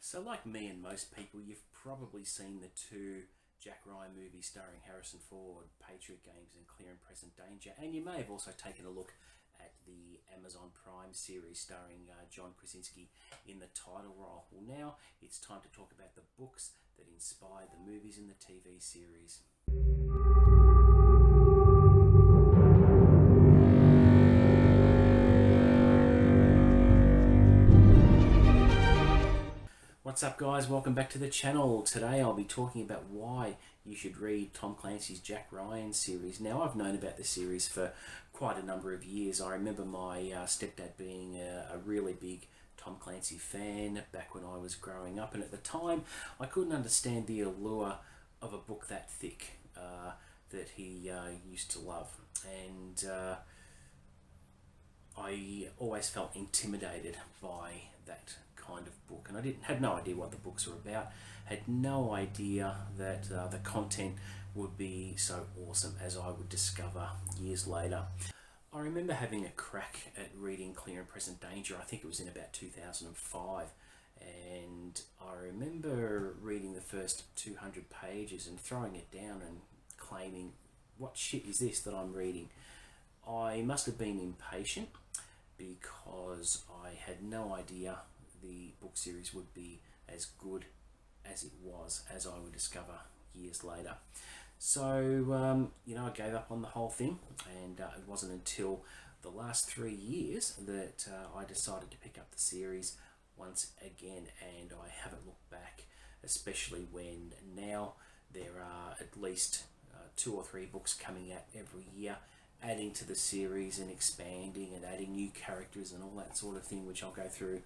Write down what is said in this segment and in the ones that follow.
So like me and most people, you've probably seen the two Jack Ryan movies starring Harrison Ford, Patriot Games and Clear and Present Danger, and you may have also taken a look at the Amazon Prime series starring John Krasinski in the title role. Well, now it's time to talk about the books that inspired the movies and the TV series. What's up guys, welcome back to the channel. Today I'll be talking about why you should read Tom Clancy's Jack Ryan series. Now I've known about the series for quite a number of years. I remember my stepdad being a really big Tom Clancy fan back when I was growing up, and at the time I couldn't understand the allure of a book that thick that he used to love, and I always felt intimidated by that kind of book, and I had no idea what the books were about, had no idea that the content would be so awesome as I would discover years later. I remember having a crack at reading Clear and Present Danger. I think it was in about 2005, and I remember reading the first 200 pages and throwing it down and claiming, what shit is this that I'm reading? I must have been impatient because I had no idea the book series would be as good as it was, as I would discover years later. So, I gave up on the whole thing, and it wasn't until the last 3 years that I decided to pick up the series once again, and I haven't looked back, especially when now there are at least 2 or 3 books coming out every year, adding to the series and expanding and adding new characters and all that sort of thing, which I'll go through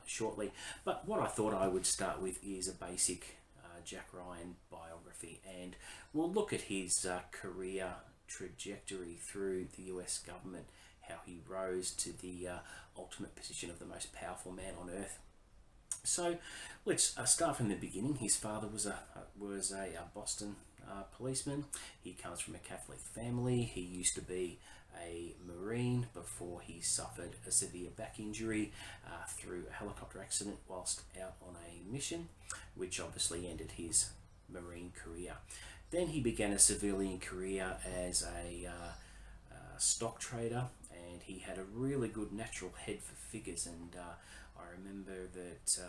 shortly. But what I thought I would start with is a basic Jack Ryan biography, and we'll look at his career trajectory through the US government, how he rose to the ultimate position of the most powerful man on earth. So let's start from the beginning. His father was a Boston policeman. He comes from a Catholic family. He used to be a Marine before he suffered a severe back injury through a helicopter accident whilst out on a mission, which obviously ended his Marine career. Then he began a civilian career as a stock trader, and he had a really good natural head for figures, and I remember that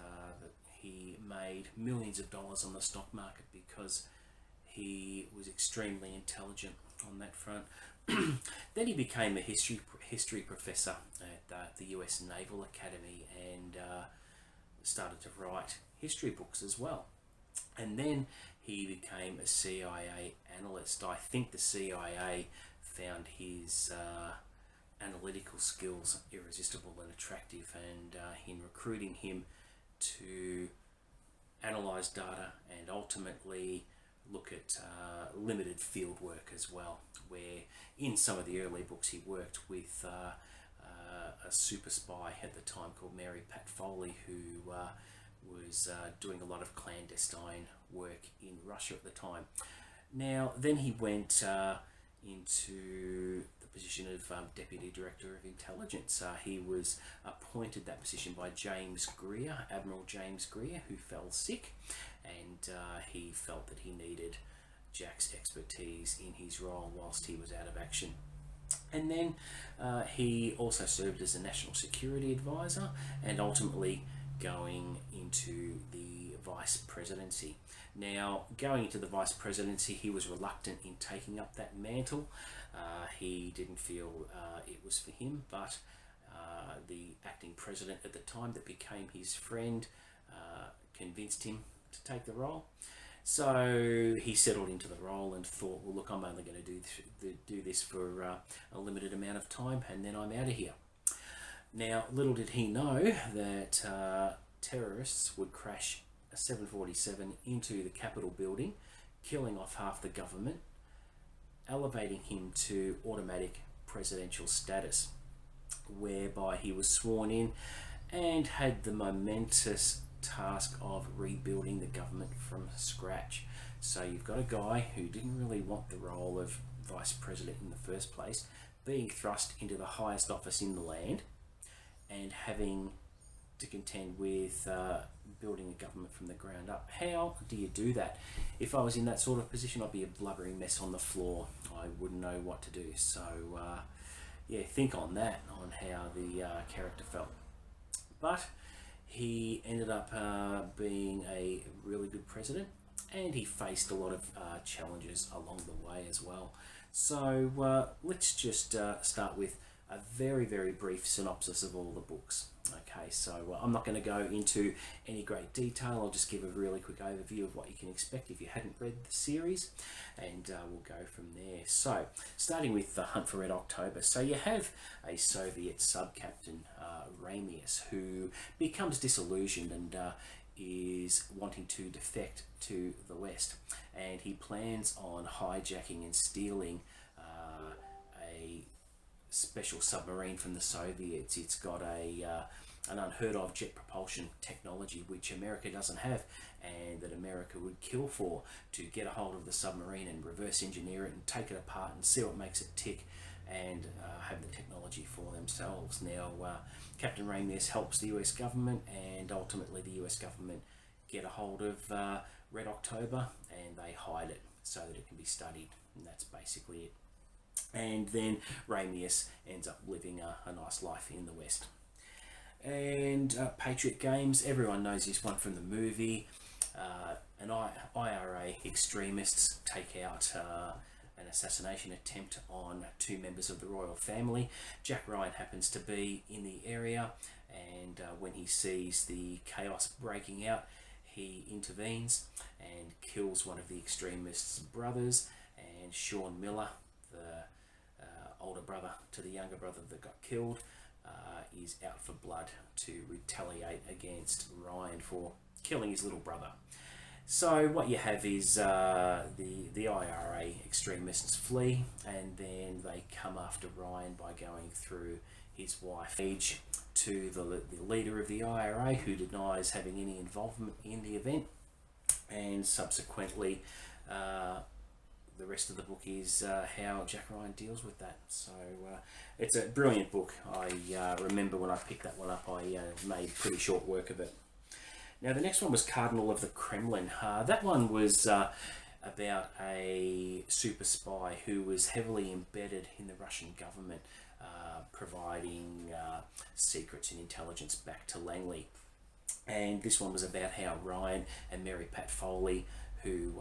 he made millions of dollars on the stock market because he was extremely intelligent on that front. Then he became a history professor at the US Naval Academy, and started to write history books as well. And then he became a CIA analyst. I think the CIA found his analytical skills irresistible and attractive, and in recruiting him to analyze data and ultimately look at limited field work as well, where in some of the early books he worked with a super spy at the time called Mary Pat Foley, who was doing a lot of clandestine work in Russia at the time. Now, then he went into the position of Deputy Director of Intelligence. He was appointed that position by James Greer, Admiral James Greer, who fell sick, and he felt that he needed Jack's expertise in his role whilst he was out of action. And then he also served as a national security advisor, and ultimately going into the vice presidency. Now, going into the vice presidency, he was reluctant in taking up that mantle. He didn't feel it was for him, but the acting president at the time that became his friend convinced him to take the role. So he settled into the role and thought, well, look, I'm only going to do this for a limited amount of time, and then I'm out of here. Now, little did he know that terrorists would crash a 747 into the Capitol building, killing off half the government, elevating him to automatic presidential status, whereby he was sworn in and had the momentous task of rebuilding the government from scratch. So you've got a guy who didn't really want the role of vice president in the first place, being thrust into the highest office in the land and having to contend with building a government from the ground up. How do you do that? If I was in that sort of position, I'd be a blubbering mess on the floor. I wouldn't know what to do. So yeah, think on that, on how the character felt. But he ended up being a really good president, and he faced a lot of challenges along the way as well. So let's just start with a very, very brief synopsis of all the books. Okay, so I'm not going to go into any great detail. I'll just give a really quick overview of what you can expect if you hadn't read the series, and we'll go from there. So, starting with the Hunt for Red October. So you have a Soviet sub-captain, Ramius, who becomes disillusioned and is wanting to defect to the West, and he plans on hijacking and stealing a special submarine from the Soviets. It's got an unheard of jet propulsion technology which America doesn't have, and that America would kill for, to get a hold of the submarine and reverse engineer it and take it apart and see what makes it tick, and have the technology for themselves. Now Captain Ramius helps the US government, and ultimately the US government get a hold of Red October, and they hide it so that it can be studied, and that's basically it. And then Ramius ends up living a nice life in the West. And Patriot Games, everyone knows this one from the movie. An IRA extremists take out an assassination attempt on two members of the royal family. Jack Ryan happens to be in the area, and when he sees the chaos breaking out, he intervenes and kills one of the extremists' brothers. And Sean Miller, the older brother to the younger brother that got killed, is out for blood to retaliate against Ryan for killing his little brother. So what you have is the IRA extremists flee, and then they come after Ryan by going through his wife to the leader of the IRA, who denies having any involvement in the event, and subsequently the rest of the book is how Jack Ryan deals with that. So it's a brilliant book. I remember when I picked that one up, I made pretty short work of it. Now the next one was Cardinal of the Kremlin. That one was about a super spy who was heavily embedded in the Russian government, providing secrets and intelligence back to Langley. And this one was about how Ryan and Mary Pat Foley, who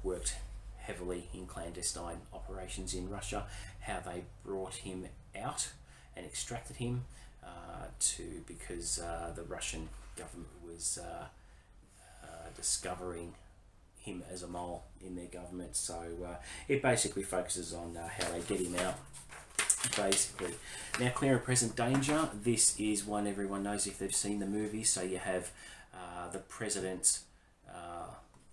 worked heavily in clandestine operations in Russia, how they brought him out and extracted him because the Russian government was discovering him as a mole in their government. So it basically focuses on how they get him out, basically. Now, Clear and Present Danger. This is one everyone knows if they've seen the movie. So you have the president's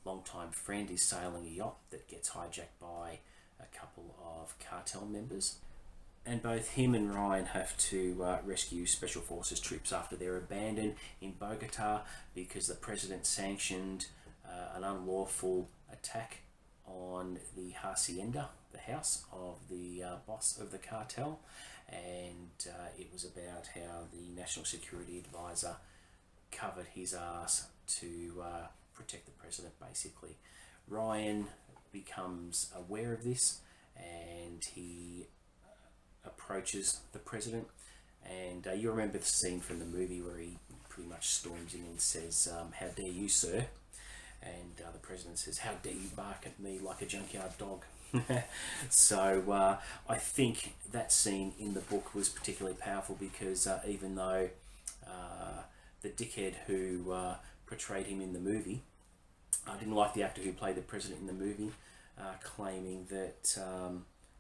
longtime friend is sailing a yacht that gets hijacked by a couple of cartel members, and both him and Ryan have to rescue Special Forces troops after they're abandoned in Bogota because the president sanctioned an unlawful attack on the hacienda, the house of the boss of the cartel, and it was about how the National Security Advisor covered his ass to protect the president, basically. Ryan becomes aware of this, and he approaches the president, and you remember the scene from the movie where he pretty much storms in and says, "How dare you, sir?" And the president says, "How dare you bark at me like a junkyard dog?" So I think that scene in the book was particularly powerful because even though the dickhead who portrayed him in the movie, I didn't like the actor who played the president in the movie, claiming that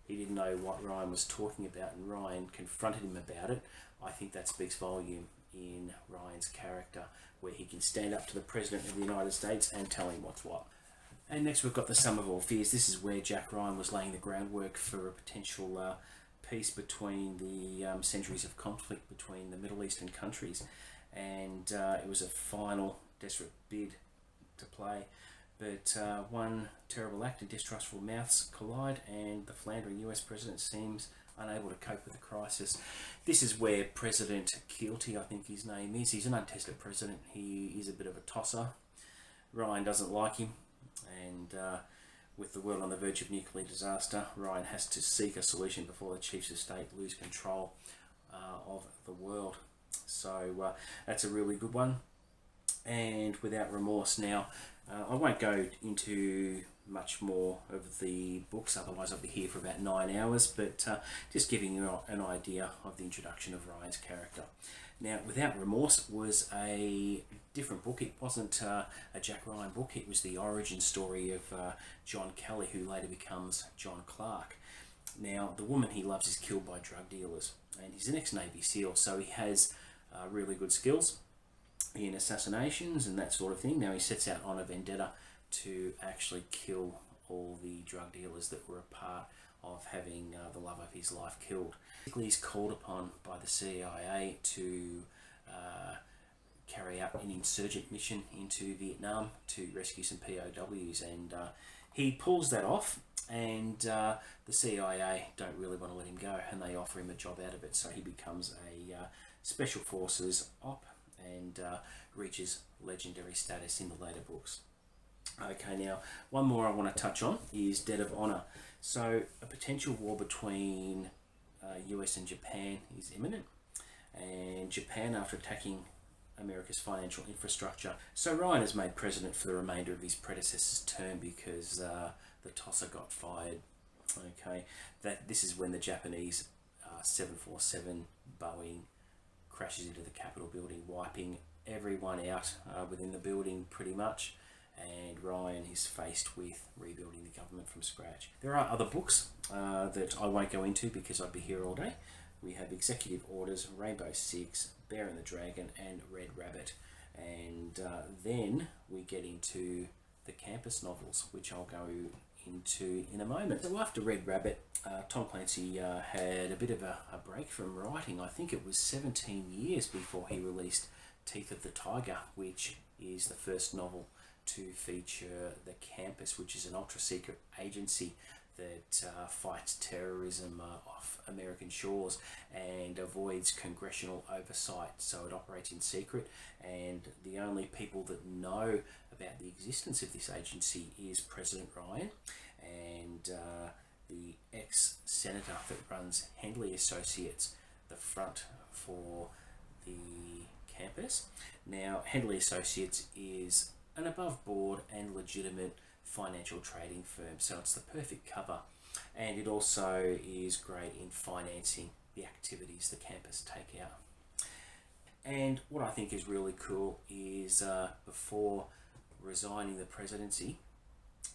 he didn't know what Ryan was talking about, and Ryan confronted him about it. I think that speaks volume in Ryan's character, where he can stand up to the President of the United States and tell him what's what. And next we've got The Sum of All Fears. This is where Jack Ryan was laying the groundwork for a potential peace between the centuries of conflict between the Middle Eastern countries. And it was a final desperate bid to play, but one terrible act and distrustful mouths collide, and the philandering US president seems unable to cope with the crisis. This is where President Keelty, I think his name is, he's an untested president. He is a bit of a tosser. Ryan doesn't like him, and with the world on the verge of nuclear disaster, Ryan has to seek a solution before the chiefs of state lose control of the world. So that's a really good one. And Without Remorse. Now, I won't go into much more of the books, otherwise I'll be here for about 9 hours, but just giving you an idea of the introduction of Ryan's character. Now, Without Remorse was a different book. It wasn't a Jack Ryan book. It was the origin story of John Kelly, who later becomes John Clark. Now, the woman he loves is killed by drug dealers, and he's an ex-Navy SEAL, so he has really good skills in assassinations and that sort of thing. Now, he sets out on a vendetta to actually kill all the drug dealers that were a part of having the love of his life killed. He's called upon by the CIA to carry out an insurgent mission into Vietnam to rescue some POWs, and he pulls that off, and the CIA don't really want to let him go, and they offer him a job out of it, so he becomes a Special Forces op and reaches legendary status in the later books. Okay, now one more I want to touch on is Debt of Honor. So a potential war between US and Japan is imminent, and Japan, after attacking America's financial infrastructure. So Ryan is made president for the remainder of his predecessor's term because the tosser got fired. Okay, this is when the Japanese 747 Boeing crashes into the Capitol building, wiping everyone out within the building pretty much, and Ryan is faced with rebuilding the government from scratch. There are other books that I won't go into because I'd be here all day. We have Executive Orders, Rainbow Six, Bear and the Dragon, and Red Rabbit, and then we get into the campus novels, which I'll go into in a moment. So after Red Rabbit, Tom Clancy had a bit of a break from writing. I think it was 17 years before he released Teeth of the Tiger, which is the first novel to feature the campus, which is an ultra-secret agency that fights terrorism off American shores and avoids congressional oversight, so it operates in secret, and the only people that know about the existence of this agency is President Ryan and the ex-senator that runs Henley Associates, the front for the campus. Now, Henley Associates is an above board and legitimate financial trading firm, so it's the perfect cover, and it also is great in financing the activities the campus take out. And what I think is really cool is before resigning the presidency,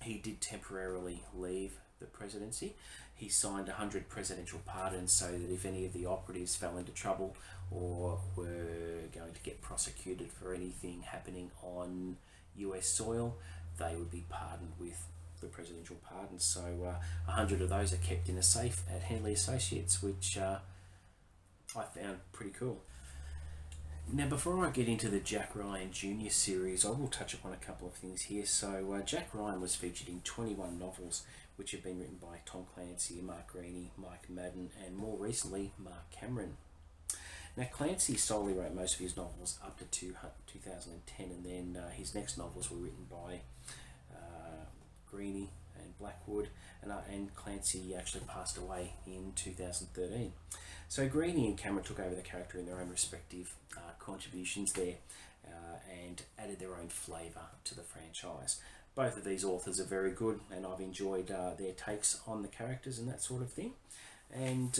he did temporarily leave the presidency. He signed 100 presidential pardons so that if any of the operatives fell into trouble or were going to get prosecuted for anything happening on US soil, they would be pardoned with the presidential pardons. So 100 of those are kept in a safe at Henley Associates, which I found pretty cool. Now, before I get into the Jack Ryan Jr. series, I will touch upon a couple of things here. So Jack Ryan was featured in 21 novels, which have been written by Tom Clancy, Mark Greaney, Mike Madden, and more recently, Mark Cameron. Now, Clancy solely wrote most of his novels up to 2010, and then his next novels were written by Greaney and Blackwood, and Clancy actually passed away in 2013. So Greaney and Cameron took over the character in their own respective contributions there and added their own flavour to the franchise. Both of these authors are very good, and I've enjoyed their takes on the characters and that sort of thing. And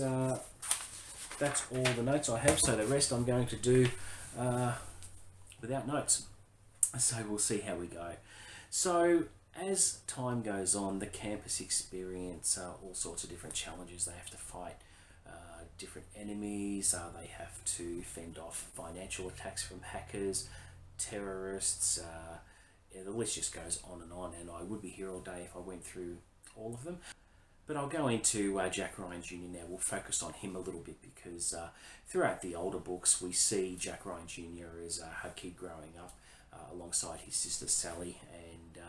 that's all the notes I have, so the rest I'm going to do without notes. So we'll see how we go. So as time goes on, the campus experience all sorts of different challenges. They have to fight different enemies, they have to fend off financial attacks from hackers, terrorists, the list just goes on, and I would be here all day if I went through all of them. But I'll go into Jack Ryan Jr. now. We'll focus on him a little bit because throughout the older books we see Jack Ryan Jr. as a kid growing up alongside his sister Sally, and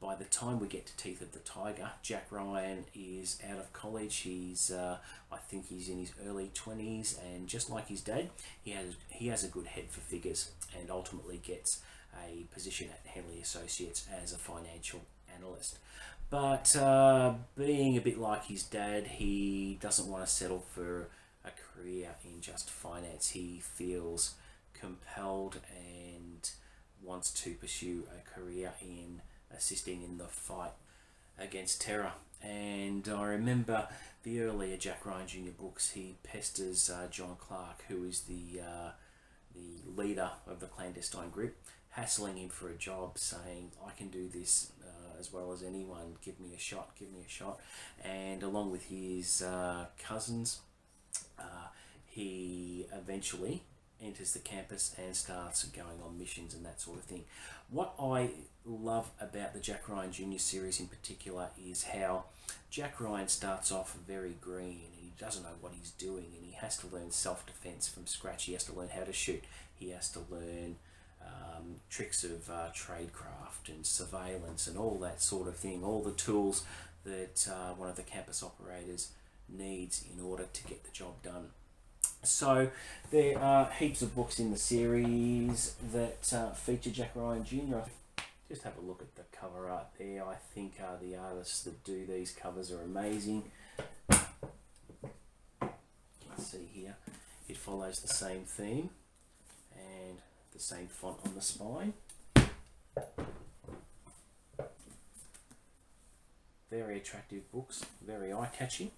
By the time we get to Teeth of the Tiger, Jack Ryan is out of college. He's, I think he's in his early 20s, and just like his dad, he has a good head for figures, and ultimately gets a position at Henley Associates as a financial analyst. But being a bit like his dad, he doesn't want to settle for a career in just finance. He feels compelled and wants to pursue a career in assisting in the fight against terror. And I remember the earlier Jack Ryan Jr. books, he pesters John Clark, who is the leader of the clandestine group, hassling him for a job, saying, I can do this as well as anyone, give me a shot, give me a shot. And along with his cousins, he eventually enters the campus and starts going on missions and that sort of thing. What I love about the Jack Ryan Jr. series in particular is how Jack Ryan starts off very green and he doesn't know what he's doing, and he has to learn self-defense from scratch. He has to learn how to shoot. He has to learn tricks of tradecraft and surveillance and all that sort of thing, all the tools that one of the campus operators needs in order to get the job done. So there are heaps of books in the series that feature Jack Ryan Jr. Just have a look at the cover art there. I think the artists that do these covers are amazing. You can see here it follows the same theme and the same font on the spine. Very attractive books, very eye-catching.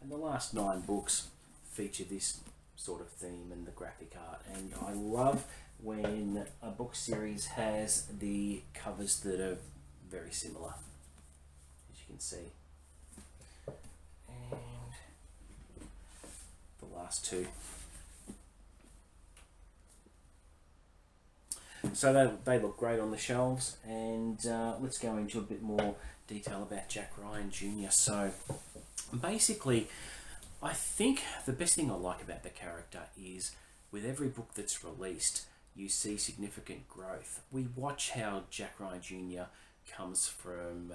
The last 9 books feature this sort of theme and the graphic art, and I love when a book series has the covers that are very similar, as you can see. And the last 2. So they look great on the shelves, and let's go into a bit more detail about Jack Ryan Jr. So basically, I think the best thing I like about the character is with every book that's released, you see significant growth. We watch how Jack Ryan Jr. comes from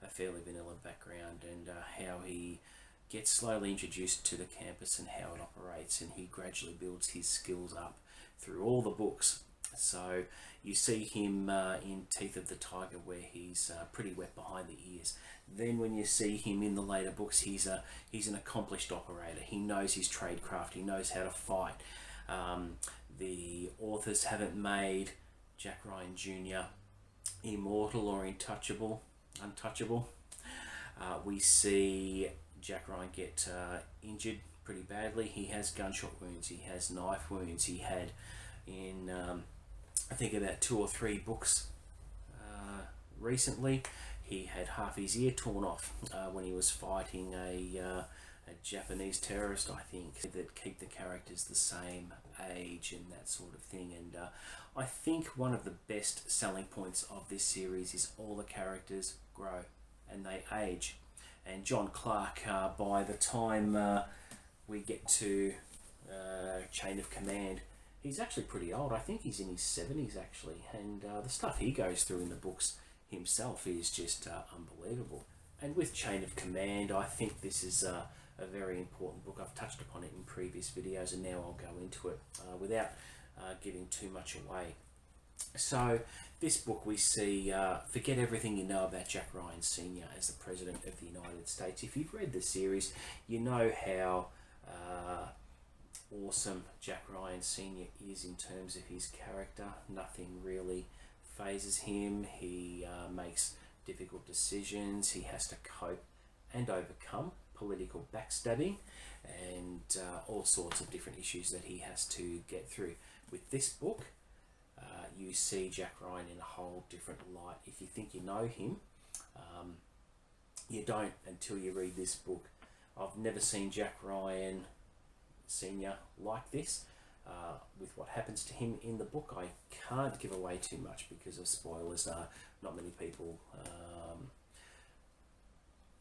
a fairly vanilla background, and how he gets slowly introduced to the campus and how it operates, and he gradually builds his skills up through all the books. So you see him in Teeth of the Tiger, where he's pretty wet behind the ears. Then when you see him in the later books, he's an accomplished operator. He knows his tradecraft. He knows how to fight. The authors haven't made Jack Ryan Jr. immortal or untouchable. We see Jack Ryan get injured pretty badly. He has gunshot wounds. He has knife wounds. He had in I think about 2 or 3 books recently, he had half his ear torn off when he was fighting a Japanese terrorist, I think, that keep the characters the same age and that sort of thing. And I think one of the best selling points of this series is all the characters grow and they age. And John Clark, by the time we get to Chain of Command, he's actually pretty old. I think he's in his 70s actually, and the stuff he goes through in the books himself is just unbelievable. And with Chain of Command, I think this is a very important book. I've touched upon it in previous videos, and now I'll go into it without giving too much away. So this book we see, forget everything you know about Jack Ryan Sr. as the President of the United States. If you've read the series, you know how awesome Jack Ryan Sr. is in terms of his character. Nothing really phases him. He makes difficult decisions. He has to cope and overcome political backstabbing and all sorts of different issues that he has to get through. With this book, you see Jack Ryan in a whole different light. If you think you know him, you don't until you read this book. I've never seen Jack Ryan Sr. like this. With what happens to him in the book, I can't give away too much because of spoilers. Not many people,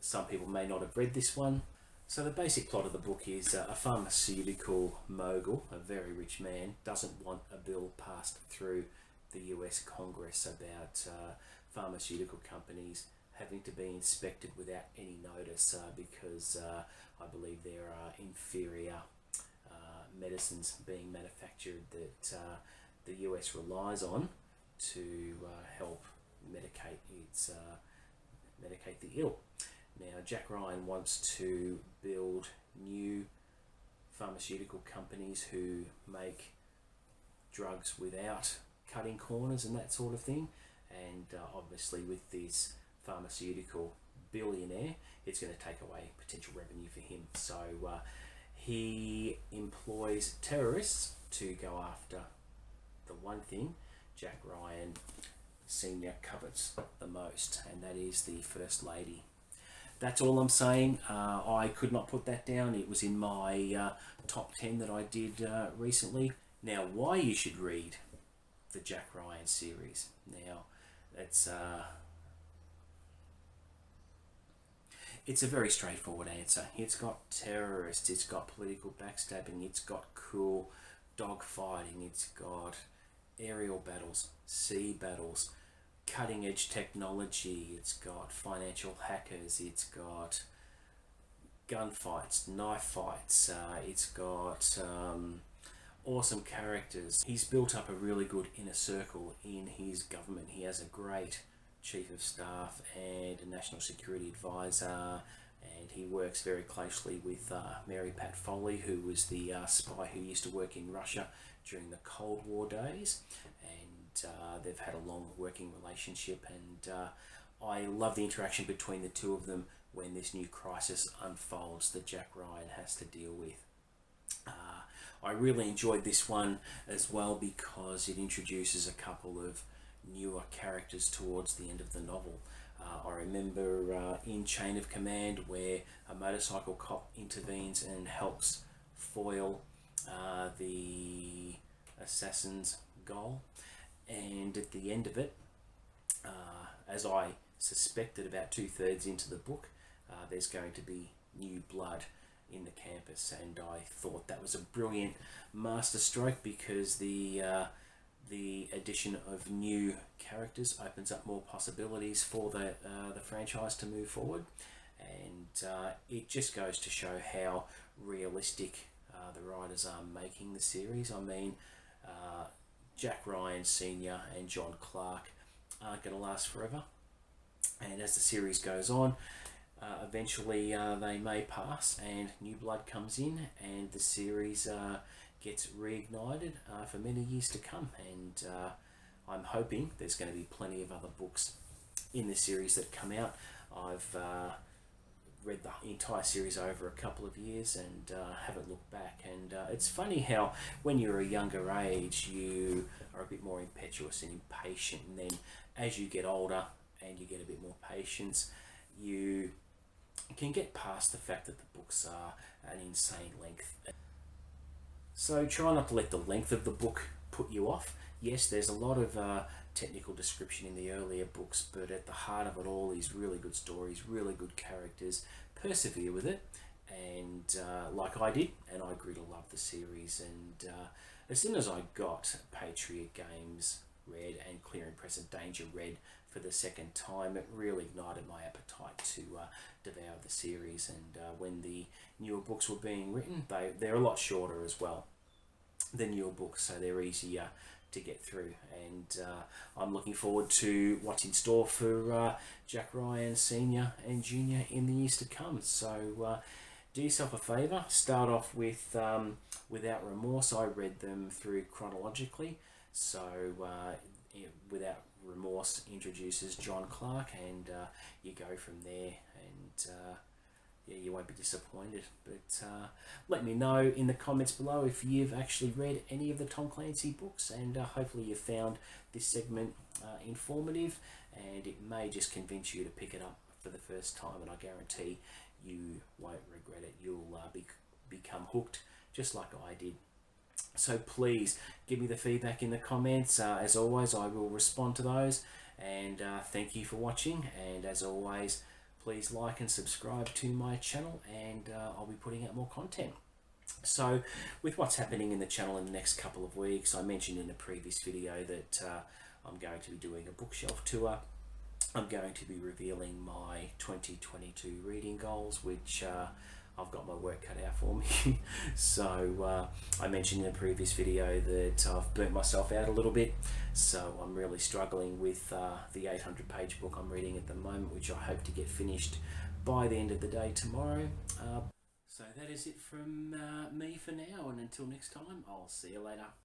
some people may not have read this one. So the basic plot of the book is a pharmaceutical mogul, a very rich man, doesn't want a bill passed through the US Congress about pharmaceutical companies having to be inspected without any notice because I believe there are inferior medicines being manufactured that the US relies on to help medicate the ill. Now, Jack Ryan wants to build new pharmaceutical companies who make drugs without cutting corners and that sort of thing. And obviously with this pharmaceutical billionaire, it's going to take away potential revenue for him. So he employs terrorists to go after the one thing Jack Ryan Sr. covets the most, and that is the First Lady. That's all I'm saying. I could not put that down. It was in my top 10 that I did recently. Now, why you should read the Jack Ryan series. Now, it's a very straightforward answer. It's got terrorists, it's got political backstabbing, it's got cool dogfighting, it's got aerial battles, sea battles, cutting edge technology, it's got financial hackers, it's got gunfights, knife fights, it's got awesome characters. He's built up a really good inner circle in his government. He has a great chief of staff and a national security advisor, and he works very closely with Mary Pat Foley, who was the spy who used to work in Russia during the Cold War days, and they've had a long working relationship, and I love the interaction between the two of them when this new crisis unfolds that Jack Ryan has to deal with. I really enjoyed this one as well because it introduces a couple of newer characters towards the end of the novel. I remember in Chain of Command where a motorcycle cop intervenes and helps foil the assassin's goal, and at the end of it, as I suspected about 2/3 into the book, there's going to be new blood in the campus, and I thought that was a brilliant masterstroke because the addition of new characters opens up more possibilities for the franchise to move forward, and it just goes to show how realistic the writers are making the series. I mean, Jack Ryan Sr. and John Clark aren't going to last forever, and as the series goes on, eventually they may pass and new blood comes in and the series gets reignited for many years to come, and I'm hoping there's going to be plenty of other books in the series that come out. I've read the entire series over a couple of years and haven't looked back, and it's funny how when you're a younger age you are a bit more impetuous and impatient, and then as you get older and you get a bit more patience, you can get past the fact that the books are an insane length. So try not to let the length of the book put you off. Yes, there's a lot of technical description in the earlier books, but at the heart of it all is really good stories, really good characters. Persevere with it, and like I did, and I grew to love the series. And as soon as I got Patriot Games read and Clear and Present Danger read for the second time, it really ignited my appetite to devour the series. And when the newer books were being written, they're a lot shorter as well, the newer books, so they're easier to get through, and I'm looking forward to what's in store for Jack Ryan Sr. and Jr. in the years to come. So do yourself a favour, start off with Without Remorse. I read them through chronologically, so Without Remorse introduces John Clark, and you go from there, and yeah, you won't be disappointed. But let me know in the comments below if you've actually read any of the Tom Clancy books, and hopefully you found this segment informative, and it may just convince you to pick it up for the first time, and I guarantee you won't regret it. You'll become hooked just like I did. So please give me the feedback in the comments. As always, I will respond to those, and thank you for watching, and as always, please like and subscribe to my channel, and I'll be putting out more content. So with what's happening in the channel in the next couple of weeks, I mentioned in a previous video that I'm going to be doing a bookshelf tour. I'm going to be revealing my 2022 reading goals, which I've got my work cut out for me. So I mentioned in a previous video that I've burnt myself out a little bit, so I'm really struggling with the 800-page book I'm reading at the moment, which I hope to get finished by the end of the day tomorrow. So that is it from me for now, and until next time, I'll see you later.